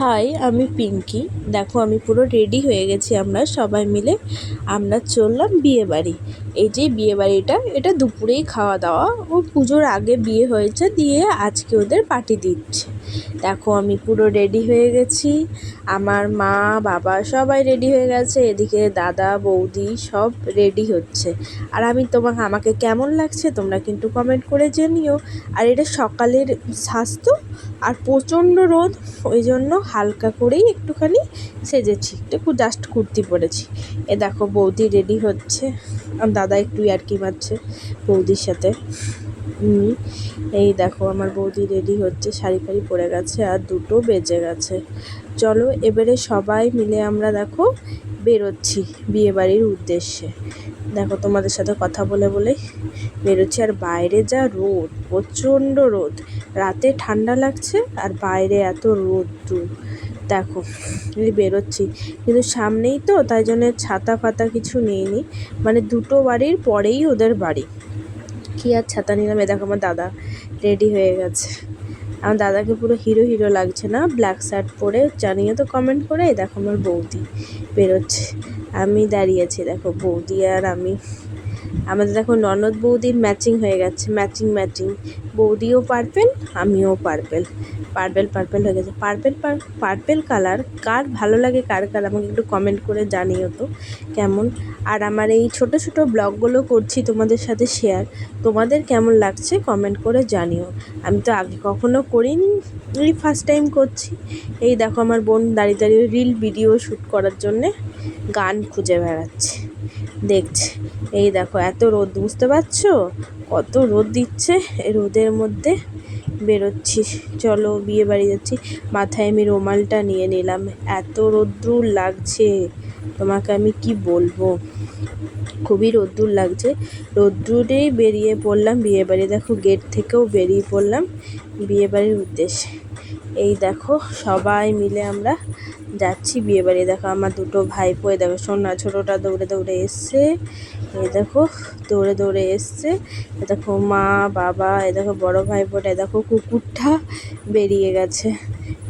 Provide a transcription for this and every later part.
High, আমি পিঙ্কি। দেখো আমি পুরো রেডি হয়ে গেছি। আমরা সবাই মিলে আমরা চললাম বিয়েবাড়ি। এই যে বিয়েবাড়িটা, এটা দুপুরেই খাওয়া দাওয়া। ও পুজোর আগে বিয়ে হয়েছে, দিয়ে আজকে ওদের পার্টি দিচ্ছে। দেখো আমি পুরো রেডি হয়ে গেছি। আমার মা বাবা সবাই রেডি হয়ে গেছে, এদিকে দাদা বৌদি সব রেডি হচ্ছে। আর আমাকে কেমন লাগছে তোমরা কিন্তু কমেন্ট করে জানিও। আর এটা সকালের স্বাস্থ্য, আর প্রচণ্ড রোদ, ওই জন্য হালকা করেই একটুখানি সেজেছি, একটু জাস্ট কুর্তি পরেছি। এ দেখো বৌদি রেডি হচ্ছে, আর দাদা একটু ইয়ার্কি মারছে বৌদির সাথে। এই দেখো আমার বৌদি রেডি হচ্ছে, শাড়ি ফাড়ি পরে গেছে, আর 2টো বেজে গেছে। চলো এবারে সবাই মিলে আমরা দেখো বেরোচ্ছি বিয়েবাড়ির উদ্দেশ্যে। দেখো তোমাদের সাথে কথা বলে বলে বেরোচ্ছি। আর বাইরে যা রোদ, প্রচণ্ড রোদ। রাতে ঠান্ডা লাগছে আর বাইরে এত রোদ্দুর। দেখো বেরোচ্ছি, কিন্তু সামনেই তো, তাই জন্য ছাতা ফাতা কিছু নিইনি। মানে 2টো বাড়ির পরেই ওদের বাড়ি, কি আর ছাতা নিলাম। এ দেখো আমার দাদা রেডি হয়ে গেছে। আমার দাদাকে পুরো হিরো হিরো লাগছে না, ব্ল্যাক শার্ট পরে, জানিয়ে তো কমেন্ট করে। এই দেখো আমার বৌদি বেরোচ্ছে, আমি দাঁড়িয়েছি। দেখো বৌদি আর আমি, আমাদের দেখো ননদ বৌদির ম্যাচিং হয়ে গেছে, ম্যাচিং ম্যাচিং। বৌদিও পার্পেল, আমিও পার্পেল, পার্পেল পার্পেল হয়ে গেছে। পার্পেল কালার কার ভালো লাগে, কার কার আমাকে একটু কমেন্ট করে জানিও তো কেমন। আর আমার এই ছোট ছোট ব্লগগুলো করছি তোমাদের সাথে শেয়ার, তোমাদের কেমন লাগছে কমেন্ট করে জানিও। আমি তো আগে কখনো করিনি, এই ফার্স্ট টাইম করছি। এই দেখো আমার বোন দাঁড়িয়ে দাঁড়িয়ে রিল ভিডিও শ্যুট করার জন্যে গান খুঁজে বেড়াচ্ছে, দেখছে। এই দেখো এত রোদ, বুঝতে পারছো কত রোদ দিচ্ছে। এই রোদের মধ্যে বেরোচ্ছি, চলো বিয়ে বাড়ি যাচ্ছি। মাথায় আমি রুমালটা নিয়ে নিলাম, এত রোদ্দুর লাগছে তোমাকে আমি কি বলবো, খুবই রোদ্দুর লাগছে। রোদ্দুরেই বেরিয়ে পড়লাম বিয়েবাড়ি। দেখো গেট থেকেও বেরিয়ে পড়লাম বিয়েবাড়ির উদ্দেশ্যে। এই দেখো সবাই মিলে আমরা যাচ্ছি বিয়েবাড়ি। দেখো আমার 2টো ভাইপো, এ দেখো সোনা ছোটোটা দৌড়ে দৌড়ে এসছে, এই দেখো দৌড়ে দৌড়ে এসছে। এ দেখো মা বাবা, এ দেখো বড়ো ভাইপোটা, এ দেখো কুকুরটা বেরিয়ে গেছে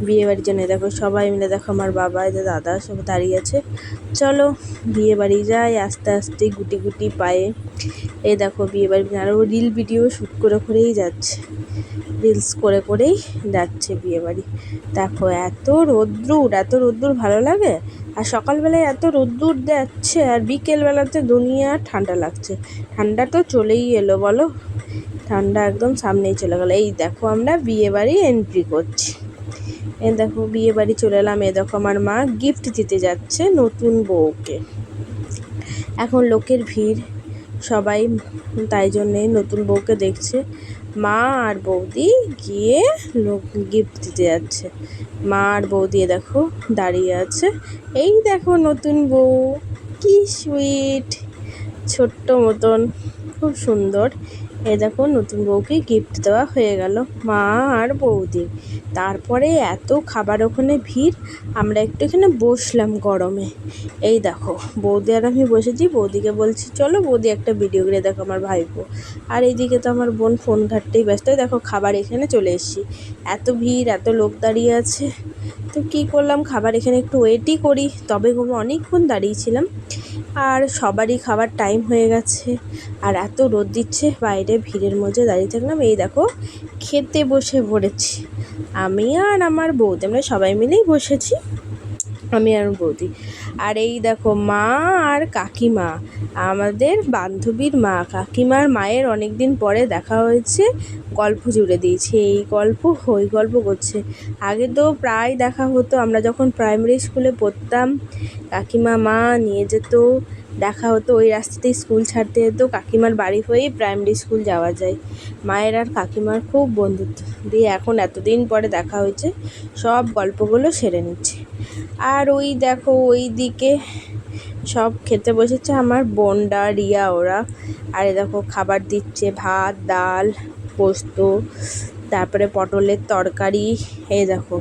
বিয়েবাড়ির জন্য। দেখো সবাই মিলে, দেখো আমার বাবা, এদের দাদা সব দাঁড়িয়ে আছে। চলো বিয়েবাড়ি যাই আস্তে আস্তে গুটি গুটি পায়ে। এই দেখো বিয়েবাড়ি, আরও রিল ভিডিও শ্যুট করে করেই যাচ্ছে, রিলস করে করেই যাচ্ছে বিয়েবাড়ি। দেখো এত রোদ্দুর ভালো লাগে। আর সকালবেলায় এত রোদ্দুর যাচ্ছে, আর বিকেলবেলাতে দুনিয়া ঠান্ডা লাগছে। ঠান্ডা তো চলেই এলো বলো, ঠান্ডা একদম সামনেই চলে গেলো। এই দেখো আমরা বিয়েবাড়ি এন্ট্রি করছি। এই দেখো বিয়েবাড়ি চলে এলাম। এ দেখো আমার মা গিফট দিতে যাচ্ছে নতুন বউকে। এখন লোকের ভিড় সবাই, তাই জন্যে নতুন বউকে দেখছে। মা আর বৌদি গিয়ে গিফট দিতে যাচ্ছে। মা আর বৌদি দেখো দাঁড়িয়ে আছে। এই দেখো নতুন বউ, কি সুইট, ছোট্ট মতন, খুব সুন্দর। এই দেখো নতুন বউকে গিফট দেওয়া হয়ে গেল মা আর বৌদি। তারপরে এত খাবার, ওখানে ভিড়, আমরা একটু এখানে বসলাম গরমে। এই দেখো বৌদি আর আমি বসেছি, বৌদিকে বলছি চলো বৌদি একটা ভিডিও করে। দেখো আমার ভাইপো, আর এইদিকে তো আমার বোন ফোন ঘাটতেই ব্যস্ত। দেখো খাবার এখানে চলে এসেছি, এত ভিড়, এত লোক দাঁড়িয়ে আছে, তো কী করলাম, খাবার এখানে একটু ওয়েটই করি। তবে অনেকক্ষণ দাঁড়িয়েছিলাম, আর সবারই খাবার টাইম হয়ে গেছে। আর এত রোদ দিচ্ছে, বাইরে ভিড়ের মধ্যে দাঁড়িয়ে থাকলাম। এই দেখো খেতে বসে পড়েছি, আমি আর আমার বৌদি, আমরা সবাই মিলেই বসেছি, আমি আর বৌদি। আর এই দেখো মা আর কাকিমা, আমাদের বান্ধবীর মা, কাকিমার মায়ের অনেক দিন পরে দেখা হয়েছে, গল্প জুড়ে দিয়েছে, এই গল্প ওই গল্প করছে। আগে তো প্রায় দেখা হতো, আমরা যখন প্রাইমারি স্কুলে পড়তাম কাকিমা মা নিয়ে যেত, দেখা হতো। ওই রাস্তাতেই স্কুল ছাড়তে যেত, কাকিমার বাড়ি হয়েই প্রাইমারি স্কুল যাওয়া যায়। মায়ের আর কাকিমার খুব বন্ধুত্ব, দিয়ে এখন এতদিন পরে দেখা হয়েছে, সব গল্পগুলো সেরে নিচ্ছে। আর ওই দেখো ওই দিকে সব খেতে বসেছে আমার বোনডা রিয়া ওরা। আর দেখো খাবার দিচ্ছে, ভাত ডাল পোস্ত, তারপরে পটলের তরকারি। এই দেখো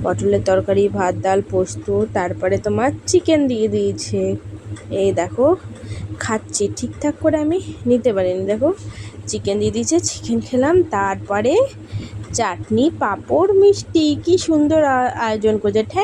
পটলের তরকারি, ভাত ডাল পোস্ত, তারপরে তোমার চিকেন দিয়ে দিয়েছে। এই দেখো খাচ্ছি, ঠিকঠাক করে আমি নিতে পারিনি, দেখো চিকেন দিয়ে দিয়েছে, চিকেন খেলাম। তারপরে চাটনি পাঁপড় মিষ্টি কি সুন্দর আয়োজন করেছে।